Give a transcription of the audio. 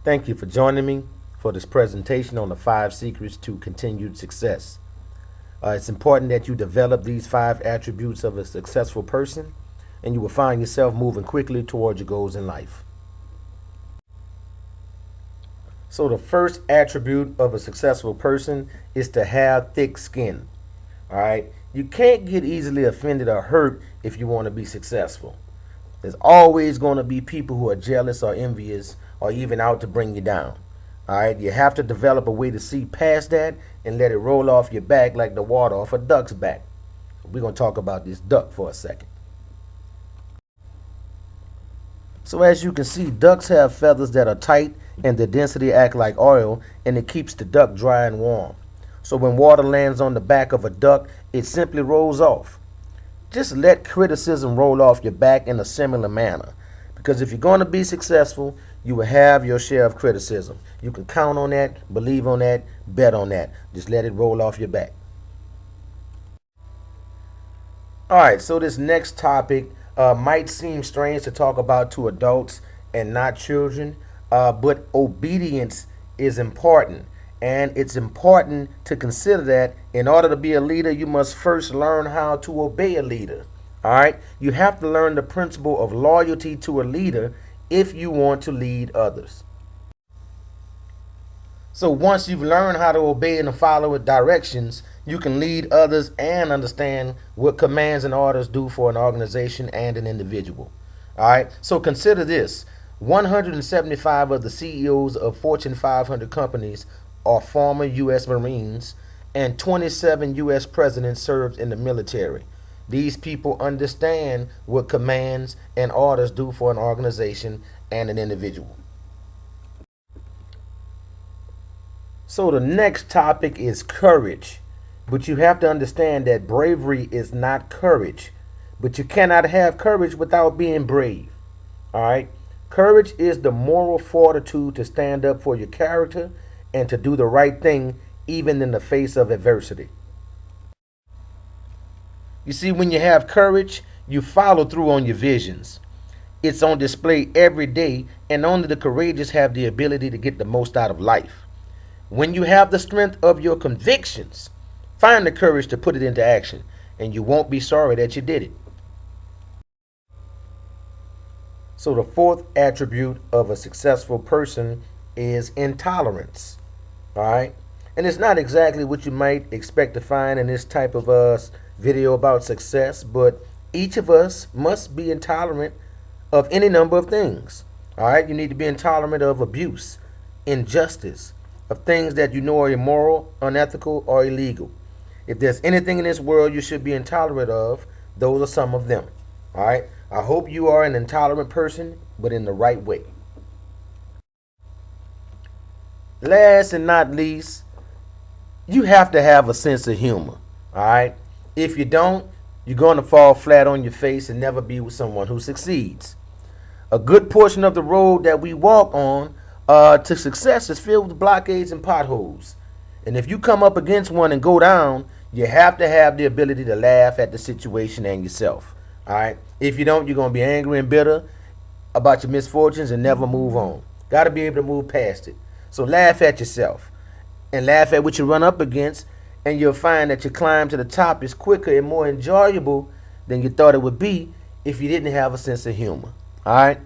Thank you for joining me for this presentation on the 5 secrets to continued success. It's important that you develop these 5 attributes of a successful person, and you will find yourself moving quickly towards your goals in life. So, the first attribute of a successful person is to have thick skin. All right, you can't get easily offended or hurt if you want to be successful. There's always going to be people who are jealous or envious or even out to bring you down. All right, you have to develop a way to see past that and let it roll off your back like the water off a duck's back. We're going to talk about this duck for a second. So as you can see, ducks have feathers that are tight and the density act like oil, and it keeps the duck dry and warm. So when water lands on the back of a duck, it simply rolls off. Just let criticism roll off your back in a similar manner. Because if you're going to be successful, you will have your share of criticism. You can count on that, believe on that, bet on that. Just let it roll off your back. Alright, so this next topic might seem strange to talk about to adults and not children, but obedience is important. And it's important to consider that in order to be a leader, you must first learn how to obey a leader. All right? You have to learn the principle of loyalty to a leader if you want to lead others. So once you've learned how to obey and follow directions, you can lead others and understand what commands and orders do for an organization and an individual. All right? So consider this. 175 of the CEOs of Fortune 500 companies are former U.S. Marines, and 27 U.S. presidents served in the military. These people understand what commands and orders do for an organization and an individual. So the next topic is courage. But you have to understand that bravery is not courage. But you cannot have courage without being brave. All right? Courage is the moral fortitude to stand up for your character and to do the right thing even in the face of adversity. You see, when you have courage, you follow through on your visions. It's on display every day, and only the courageous have the ability to get the most out of life. When you have the strength of your convictions, find the courage to put it into action, and you won't be sorry that you did it. So the fourth attribute of a successful person is intolerance. All right, and it's not exactly what you might expect to find in this type of video about success, but each of us must be intolerant of any number of things. All right, you need to be intolerant of abuse, injustice, of things that you know are immoral, unethical, or illegal. If there's anything in this world you should be intolerant of, those are some of them. All right, I hope you are an intolerant person, but in the right way. Last and not least, you have to have a sense of humor. All right, if you don't, you're going to fall flat on your face and never be with someone who succeeds. A good portion of the road that we walk on to success is filled with blockades and potholes. And if you come up against one and go down, you have to have the ability to laugh at the situation and yourself. All right, if you don't, you're going to be angry and bitter about your misfortunes and never move on. Got to be able to move past it. So laugh at yourself and laugh at what you run up against, and you'll find that your climb to the top is quicker and more enjoyable than you thought it would be if you didn't have a sense of humor. All right?